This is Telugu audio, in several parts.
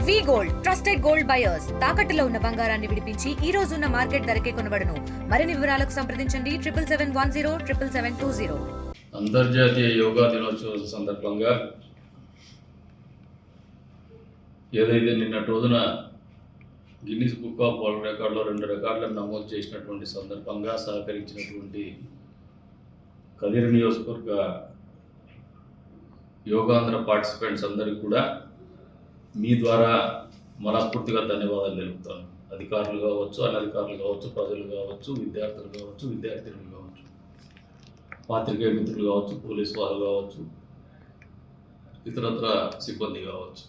వి గోల్డ్ ట్రస్టెడ్ గోల్డ్ బయర్స్ తాకట్టులో ఉన్న బంగారాన్ని విడిపించి ఈ రోజు ఉన్న మార్కెట్ ధరకే కొనబడును. మరిన్ని వివరాలకు సంప్రదించండి 7771077720. అంతర్జాతీయ యోగా దినోత్సవం సందర్భంగా ఏదైతే నిన్నటి రోజున గిన్నిస్ బుక్ ఆఫ్ వరల్డ్ రికార్డులో 2 రికార్డులను నమోదు చేసినటువంటి సందర్భంగా సహకరించినటువంటి కదిరి నియోజకవర్గ యోగాంధ్ర పార్టిసిపెంట్స్ అందరికీ కూడా మీ ద్వారా మనస్ఫూర్తిగా ధన్యవాదాలు తెలుపుతాను. అధికారులు కావచ్చు, అనధికారులు కావచ్చు, ప్రజలు కావచ్చు, విద్యార్థులు కావచ్చు, విద్యార్థినులు కావచ్చు, పాత్రికేయ మిత్రులు కావచ్చు, పోలీసు వారు కావచ్చు, ఇతరత్ర సిబ్బంది కావచ్చు.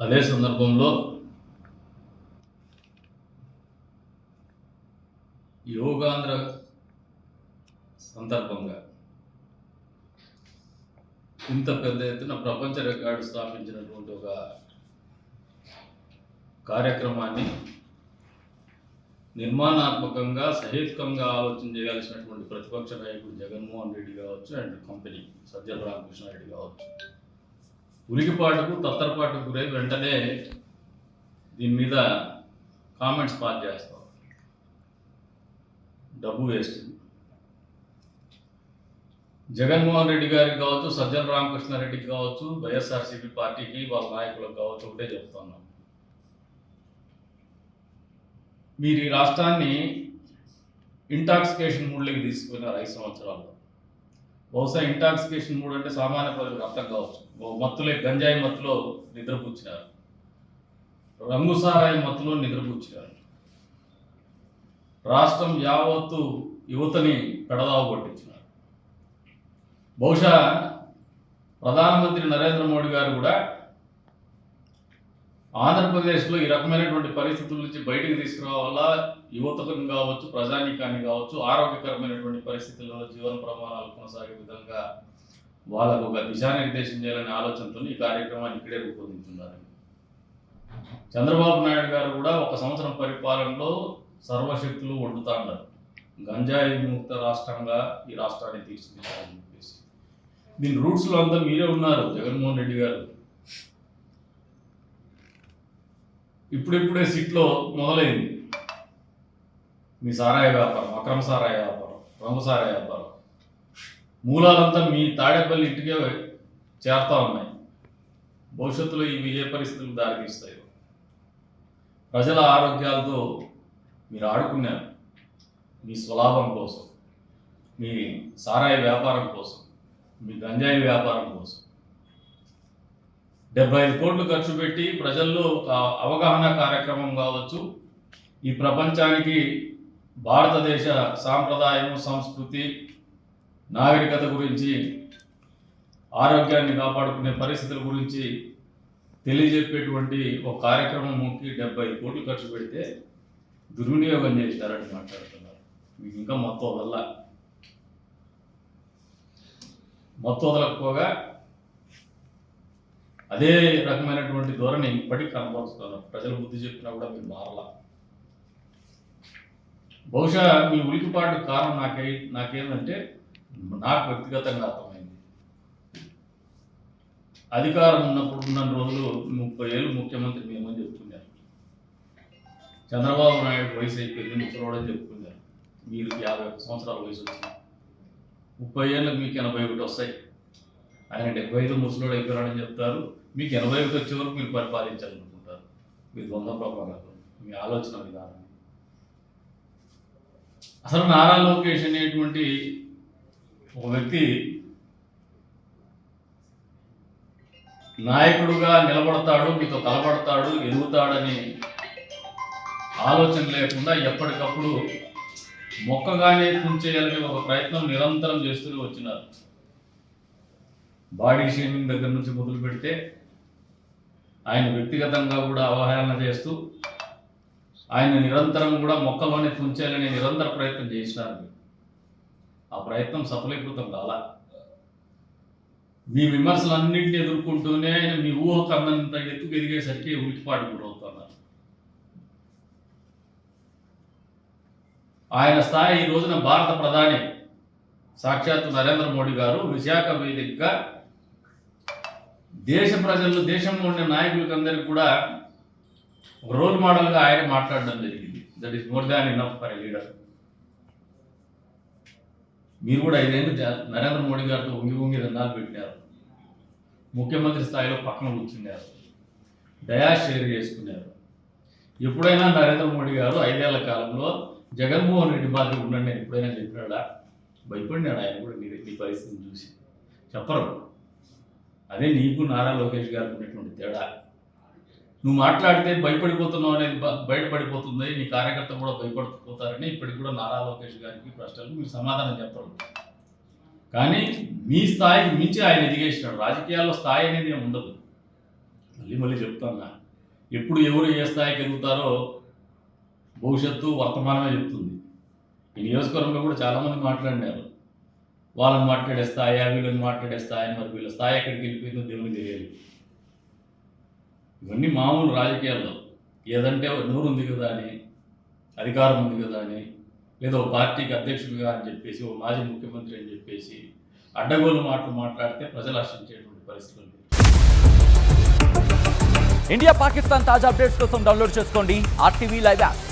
అదే సందర్భంలో యోగాంధ్ర సందర్భంగా ఇంత పెద్ద ఎత్తున ప్రపంచ రికార్డు స్థాపించినటువంటి ఒక కార్యక్రమాన్ని నిర్మాణాత్మకంగా సహేతుకంగా ఆలోచన చేయాల్సినటువంటి ప్రతిపక్ష నాయకుడు జగన్మోహన్ రెడ్డి కావచ్చు అండ్ కంపెనీ సజ్జల రామకృష్ణారెడ్డి కావచ్చు ఉలికిపాటుకు తత్తరపాటుకు గురై వెంటనే దీని మీద కామెంట్స్ పాస్ చేస్తాం. డబ్బు వేస్ట్. జగన్మోహన్ రెడ్డి గారికి కావచ్చు, సజ్జల రామకృష్ణారెడ్డికి కావచ్చు, వైఎస్ఆర్సీపీ పార్టీకి వాళ్ళ నాయకులకు కావచ్చు ఒకటే చెప్తున్నాం. మీరు ఈ రాష్ట్రాన్ని ఇంటాక్సికేషన్ మూడ్లోకి తీసుకున్నారు 5 సంవత్సరాల్లో. బహుశా ఇంటాక్సికేషన్ మూడ్ అంటే సామాన్య ప్రజలకు అర్థం కావచ్చు. మత్తులే గంజాయి మత్తులో నిద్రపుచ్చినారు, రంగు సారాయి మత్తులో నిద్రపుచ్చినారు. రాష్ట్రం యావత్తు యువతని పెడదావ పట్టించినారు. బహుశా ప్రధానమంత్రి నరేంద్ర మోడీ గారు కూడా ఆంధ్రప్రదేశ్లో ఈ రకమైనటువంటి పరిస్థితుల నుంచి బయటకు తీసుకురావాల, యువతకు కావచ్చు, ప్రజానీకాన్ని కావచ్చు, ఆరోగ్యకరమైనటువంటి పరిస్థితుల్లో జీవన ప్రమాణాలు కొనసాగే విధంగా వాళ్ళకు ఒక దిశానిర్దేశం చేయాలనే ఆలోచనతో ఈ కార్యక్రమాన్ని ఇక్కడే రూపొందించున్నారు. చంద్రబాబు నాయుడు గారు కూడా 1 సంవత్సరం పరిపాలనలో సర్వశక్తులు ఒడ్డుతా ఉన్నారు. గంజాయి ముక్త రాష్ట్రంగా ఈ రాష్ట్రాన్ని తీర్చిదిద్దాలని చెప్పేసి దీని రూట్స్లో అంతా మీరే ఉన్నారు జగన్మోహన్ రెడ్డి గారు. ఇప్పుడిప్పుడే సిట్లో మొదలైంది మీ సారాయ వ్యాపారం, అక్రమ సారాయ వ్యాపారం, రంగు సారాయ వ్యాపారం. మూలాలంతా మీ తాడేపల్లి ఇంటికే చేరుతా ఉన్నాయి. భవిష్యత్తులో ఇవి ఏ పరిస్థితులకు దారితీస్తాయో. ప్రజల ఆరోగ్యాలతో మీరు ఆడుకున్నారు మీ స్వలాభం కోసం, మీ సారాయ వ్యాపారం కోసం, మీ గంజాయి వ్యాపారం కోసం. 75 కోట్లు ఖర్చు పెట్టి ప్రజల్లో ఒక అవగాహన కార్యక్రమం కావచ్చు, ఈ ప్రపంచానికి భారతదేశ సాంప్రదాయం, సంస్కృతి, నాగరికత గురించి, ఆరోగ్యాన్ని కాపాడుకునే పరిస్థితుల గురించి తెలియజెప్పేటువంటి ఒక కార్యక్రమంకి 75 కోట్లు ఖర్చు పెడితే దుర్వినియోగం చేస్తారని మాట్లాడుతున్నారు. మీకు ఇంకా మొత్తం వదలకపోగా అదే రకమైనటువంటి ధోరణి ఇప్పటికీ కనపరుస్తున్నారు. ప్రజలు బుద్ధి చెప్పినా కూడా మీరు మారలా. బహుశా మీ ఉలికిపాటు కారణం నాకేందంటే నాకు వ్యక్తిగతంగా అర్థమైంది. అధికారం ఉన్న రోజులు 30 ఏళ్ళు ముఖ్యమంత్రి మేమని చెప్పుకున్నారు. చంద్రబాబు నాయుడు వయసు అయిపోయింది, ముసలోడని చెప్పుకున్నారు. మీరు 51 సంవత్సరాల వయసు వచ్చింది. 30 ఏళ్ళకి మీకు 81 వస్తాయి. ఆయన 75 ముసలోడు అయిపోయాడని చెప్తారు. మీకు 81 వచ్చే వరకు మీరు పరిపాలించాలనుకుంటారు. మీ ద్వంద్వ ప్రమాణాలు, మీ ఆలోచన విధానం. అసలు నారా లోకేష్ అనేటువంటి ఒక వ్యక్తి నాయకుడుగా నిలబడతాడు, మీతో కలబడతాడు, ఎదుగుతాడని ఆలోచన లేకుండా ఎప్పటికప్పుడు మొక్కగానే తుంచేయాలని ఒక ప్రయత్నం నిరంతరం చేస్తూనే వచ్చినారు. బాడీ షేమింగ్ దగ్గర నుంచి మొదలు పెడితే ఆయన వ్యక్తిగతంగా కూడా అవహేళన చేస్తూ ఆయన నిరంతరం కూడా మొక్కలోనే తుంచేయాలని నిరంతర ప్రయత్నం చేసినారు. ఆ ప్రయత్నం సఫలీకృతం కాలా. మీ విమర్శలన్నింటినీ ఎదుర్కొంటూనే ఆయన మీ ఊహకు అందంత ఎత్తుకు ఎదిగేసరికి ఉలికిపాటు గురవుతున్నారు. ఆయన స్థాయి ఈ రోజున భారత ప్రధాని సాక్షాత్తు నరేంద్ర మోడీ గారు విశాఖ వేదికగా దేశ ప్రజలు, దేశంలో ఉండే నాయకులకి అందరికీ కూడా ఒక రోల్ మోడల్గా ఆయన మాట్లాడడం జరిగింది. That is more than enough for a leader. మీరు కూడా 5 ఏళ్ళు నరేంద్ర మోడీ గారితో వంగి దండాలు పెట్టారు, ముఖ్యమంత్రి స్థాయిలో పక్కన కూర్చున్నారు, దయా షేర్ చేసుకున్నారు. ఎప్పుడైనా నరేంద్ర మోడీ గారు 5 ఏళ్ల కాలంలో జగన్మోహన్ రెడ్డి మాదిరి ఉండండి అని ఎప్పుడైనా చెప్పినాడా? భయపడినాడు ఆయన కూడా నీ పరిస్థితిని చూసి? చెప్పరు. అదే నీకు నారా లోకేష్ గారికి ఉన్నటువంటి తేడా. నువ్వు మాట్లాడితే భయపడిపోతున్నావు అనేది బయటపడిపోతుంది, నీ కార్యకర్తలు కూడా భయపడిపోతారని ఇప్పటికి కూడా నారా లోకేష్ గారికి ప్రశ్నలు మీరు సమాధానం చెప్పరు. కానీ మీ స్థాయికి మించి ఆయన ఎదిగేసినాడు. రాజకీయాల్లో స్థాయి అనేది ఏమి ఉండదు. మళ్ళీ చెప్తాను, ఎప్పుడు ఎవరు ఏ స్థాయికి ఎదుగుతారో భవిష్యత్తు వర్తమానమే చెప్తుంది. ఈ నియోజకవర్గంలో కూడా చాలామంది మాట్లాడినారు, వాళ్ళని మాట్లాడే స్థాయి, వీళ్ళని మాట్లాడే స్థాయి, మరి వీళ్ళ స్థాయి ఎక్కడికి వెళ్ళిపోయిందో దేవునికి తెలియదు. ఇవన్నీ మామూలు రాజకీయాల్లో. ఏదంటే నోరు ఉంది కదా అని, అధికారం ఉంది కదా అని, లేదా ఒక పార్టీకి అధ్యక్షుడిగా అని చెప్పేసి, ఒక మాజీ ముఖ్యమంత్రి అని చెప్పేసి అడ్డగోలు మాటలు మాట్లాడితే ప్రజలు హర్షించేటువంటి పరిస్థితులు. ఇండియా పాకిస్తాన్ తాజా అప్డేట్స్ కోసం డౌన్లోడ్ చేసుకోండి RTV లైవ్ యాప్.